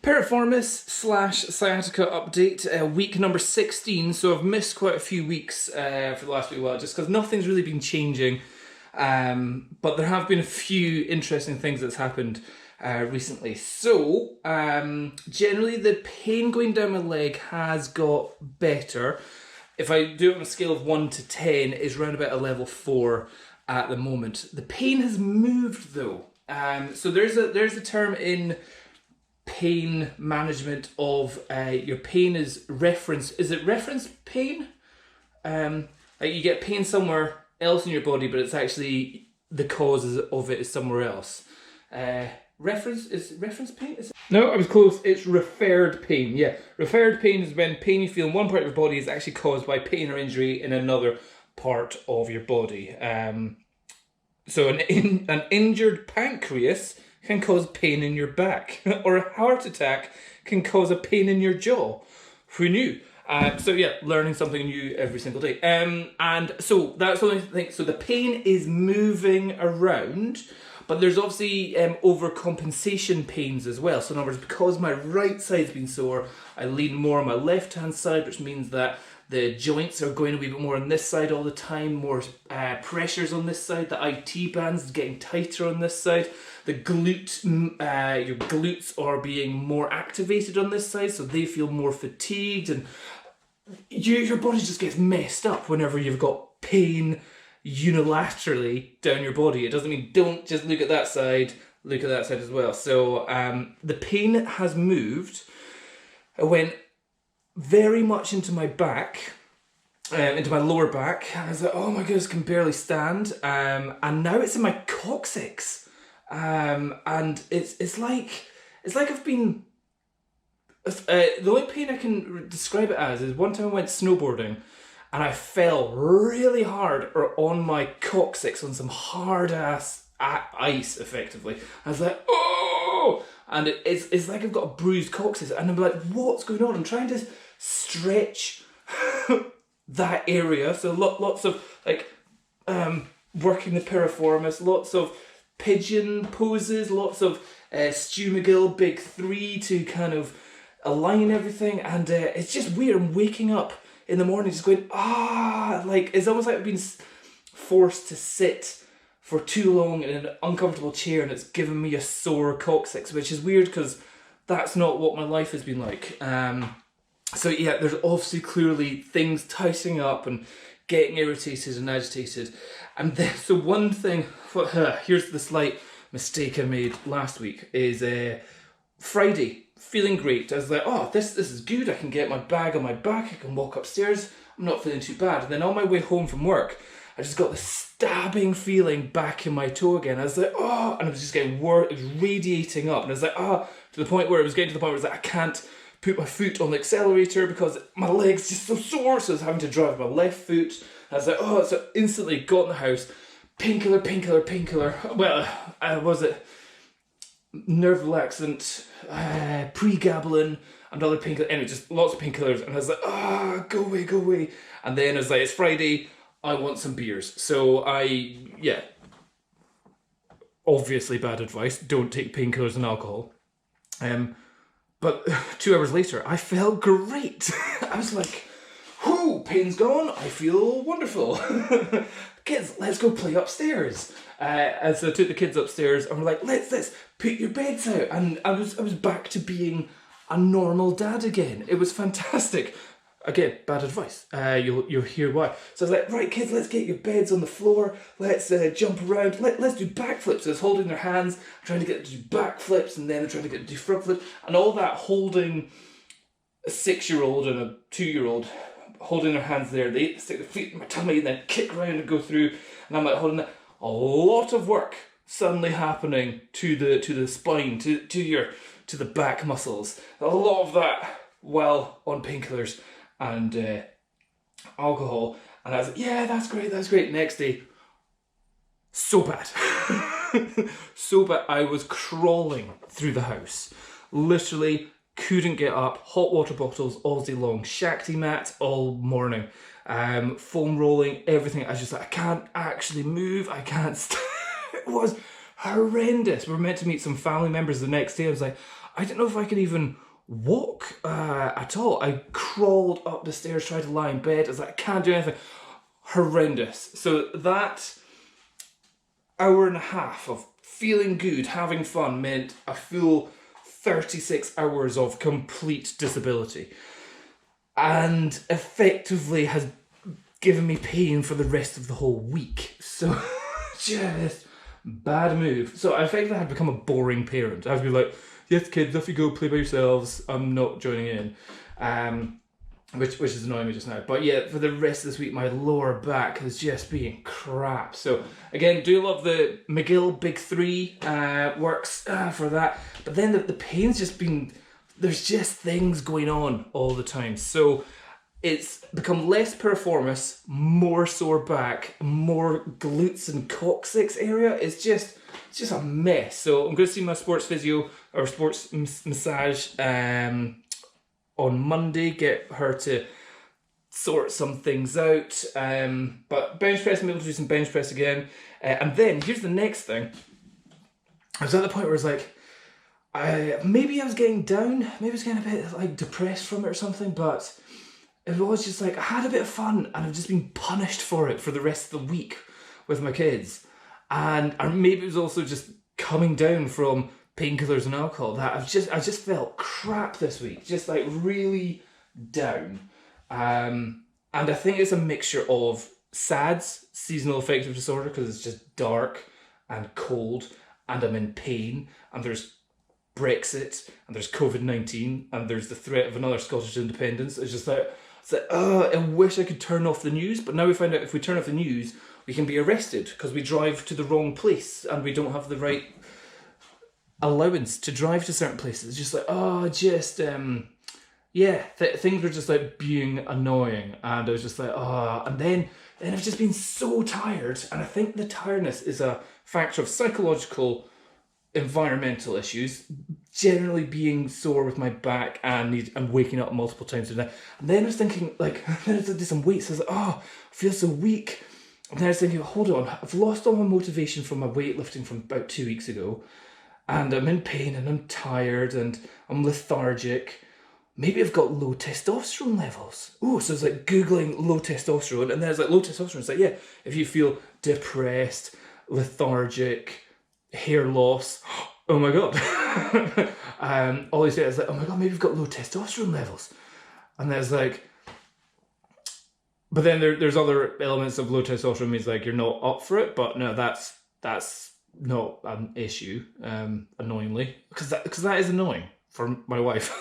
Piriformis slash sciatica update, week number 16. So I've missed quite a few weeks for the last wee while, just because nothing's really been changing. But there have been a few interesting things that's happened recently. So generally the pain going down my leg has got better. If I do it on a scale of 1 to 10, it's around about a level 4 at the moment. The pain has moved though. So there's a term in pain management of your pain is it reference pain? Like you get pain somewhere else in your body, but it's actually the cause of it is somewhere else. Reference pain? No, I was close. It's referred pain. Yeah, referred pain is when pain you feel in one part of your body is actually caused by pain or injury in another part of your body. So an injured pancreas can cause pain in your back, or a heart attack can cause a pain in your jaw. Who knew? So yeah, learning something new every single day. And so that's the only thing. So the pain is moving around, but there's obviously overcompensation pains as well. So in other words, because my right side's been sore, I lean more on my left-hand side, which means that the joints are going a wee bit more on this side all the time, more pressures on this side, the IT band's getting tighter on this side, the glute, your glutes are being more activated on this side, so they feel more fatigued, and your body just gets messed up whenever you've got pain unilaterally down your body. It doesn't mean don't just look at that side, look at that side as well. So the pain has moved. I went very much into my back, into my lower back. I was like, oh my goodness, can barely stand. And now it's in my coccyx. And it's like I've been, the only pain I can describe it as is one time I went snowboarding and I fell really hard on my coccyx on some hard ass ice effectively. I was like, oh! And it's like I've got a bruised coccyx and I'm like, what's going on? I'm trying to stretch that area. So lots of like working the piriformis, lots of pigeon poses, lots of Stu McGill big 3 to kind of align everything. And it's just weird. I'm waking up in the morning just going, like it's almost like I've been forced to sit for too long in an uncomfortable chair and it's given me a sore coccyx, which is weird because that's not what my life has been like. So yeah, there's obviously clearly things tightening up and getting irritated and agitated. And then, so one thing, here's the slight mistake I made last week, is Friday, feeling great. I was like, oh, this is good. I can get my bag on my back. I can walk upstairs. I'm not feeling too bad. And then on my way home from work, I just got this stabbing feeling back in my toe again. I was like, oh, and it was just getting worse. It was radiating up. And I was like, to the point where it was getting to the point where I was like, I can't put my foot on the accelerator because my leg's just so sore. So I was having to drive my left foot. I was like, oh, so instantly got in the house. Painkiller. Well, was it nerve relaxant, pregabalin, and other painkillers. Anyway, just lots of painkillers. And I was like, go away. And then I was like, it's Friday. I want some beers. So obviously bad advice. Don't take painkillers and alcohol. But 2 hours later, I felt great. I was like, whoo, pain's gone. I feel wonderful. Kids, let's go play upstairs. And so I took the kids upstairs and we're like, let's put your beds out. And I was back to being a normal dad again. It was fantastic. Again, bad advice. You'll hear why. So I was like, right, kids, let's get your beds on the floor. Let's jump around. Let's do backflips. I was holding their hands, trying to get them to do backflips, and then trying to get them to do front flips, and all that holding a 6-year-old and a 2-year-old, holding their hands there. They stick their feet in my tummy and then kick around and go through. And I'm like holding that. A lot of work suddenly happening to the spine, to the back muscles. A lot of that while on painkillers and alcohol. And I was like, yeah, that's great. Next day, so bad. So bad. I was crawling through the house. Literally couldn't get up. Hot water bottles all day long. Shakti mat all morning. Foam rolling, everything. I was just like, I can't actually move. I can't It was horrendous. We were meant to meet some family members the next day. I was like, I didn't know if I could even walk at all. I crawled up the stairs, tried to lie in bed. I was like, I can't do anything. Horrendous. So that hour and a half of feeling good, having fun, meant a full 36 hours of complete disability. And effectively has given me pain for the rest of the whole week. So just bad move. So I effectively had become a boring parent. I would be like, yes, kids, off you go, play by yourselves. I'm not joining in. Which is annoying me just now. But yeah, for the rest of this week, my lower back has just been crap. So again, do love the McGill Big 3 works for that. But then the pain's just been, there's just things going on all the time. So it's become less piriformis, more sore back, more glutes and coccyx area. It's just a mess. So I'm going to see my sports physio or sports massage on Monday, get her to sort some things out. But bench press, I'm able to do some bench press again. And then here's the next thing. I was at the point where I was like, maybe I was getting down, maybe I was getting a bit like depressed from it or something, but it was just like, I had a bit of fun and I've just been punished for it for the rest of the week with my kids. And maybe it was also just coming down from painkillers and alcohol that I just felt crap this week, just like really down. And I think it's a mixture of SADS, seasonal affective disorder, because it's just dark and cold and I'm in pain, and there's Brexit and there's COVID-19 and there's the threat of another Scottish independence. It's like, I wish I could turn off the news, but now we find out if we turn off the news, we can be arrested because we drive to the wrong place and we don't have the right allowance to drive to certain places. Just like, things were just like being annoying, and I was just like, and then I've just been so tired, and I think the tiredness is a factor of psychological, environmental issues, generally being sore with my back and waking up multiple times a day. And then I was thinking, like, then I did some weights, so I was like, I feel so weak. And then I was thinking, hold on, I've lost all my motivation from my weightlifting from about 2 weeks ago, and I'm in pain and I'm tired and I'm lethargic. Maybe I've got low testosterone levels. Oh, so it's like Googling low testosterone, and then it's like low testosterone. It's like, yeah, if you feel depressed, lethargic, hair loss, oh my God. All these things, it's like, oh my God, maybe I've got low testosterone levels. And there's like, but then there's other elements of low testosterone means like you're not up for it, but no, that's not an issue, annoyingly, because that is annoying for my wife,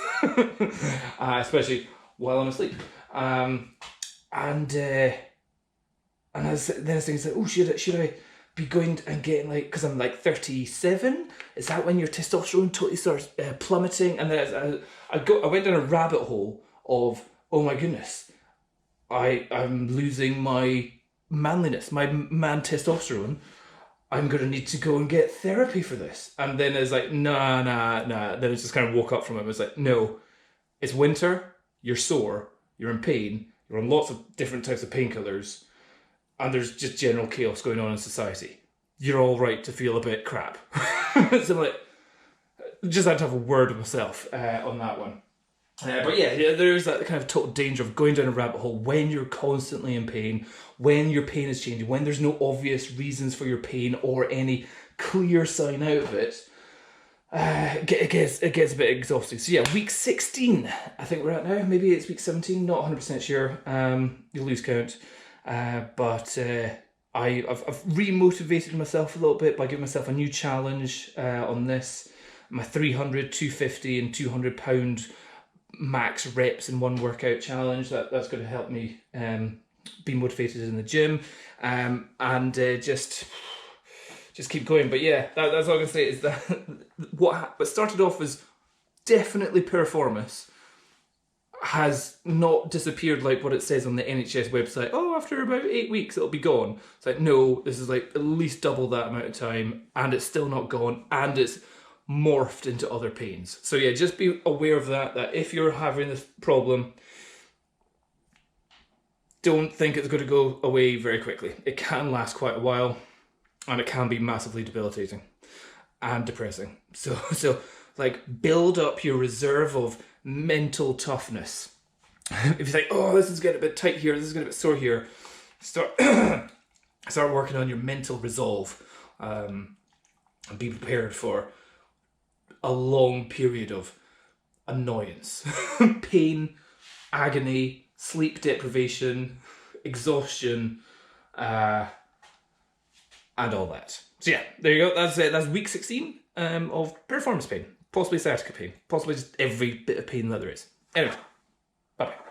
especially while I'm asleep. And then I was thinking, like, oh, should I be going and getting, like, because I'm like 37, is that when your testosterone totally starts plummeting? And then I went down a rabbit hole of, oh my goodness, I'm losing my manliness, my man testosterone. I'm going to need to go and get therapy for this. And then it's like, nah. Then I just kind of woke up from it. I was like, no, it's winter, you're sore, you're in pain, you're on lots of different types of painkillers, and there's just general chaos going on in society. You're all right to feel a bit crap. So I'm like, just had to have a word with myself on that one. But yeah, there's that kind of total danger of going down a rabbit hole when you're constantly in pain, when your pain is changing, when there's no obvious reasons for your pain or any clear sign out of it. It gets a bit exhausting. So yeah, week 16, I think we're at now. Maybe it's week 17, not 100% sure. You'll lose count. But I've re-motivated myself a little bit by giving myself a new challenge on this. My 300, 250 and 200 pound max reps in one workout challenge. That's going to help me be motivated in the gym, and just keep going. But yeah, that's all I'm going to say is that what started off as definitely piriformis has not disappeared like what it says on the NHS website. Oh, after about 8 weeks it'll be gone. It's like, no, this is like at least double that amount of time, and it's still not gone, and it's morphed into other pains. So yeah, just be aware of that if you're having this problem, don't think it's going to go away very quickly. It can last quite a while, and it can be massively debilitating and depressing. So like build up your reserve of mental toughness. If you think, oh, this is getting a bit tight here, this is getting a bit sore here, start working on your mental resolve, and be prepared for a long period of annoyance, pain, agony, sleep deprivation, exhaustion, and all that. So yeah, there you go. That's it. That's week 16 of piriformis pain, possibly sciatica pain, possibly just every bit of pain that there is. Anyway, bye bye.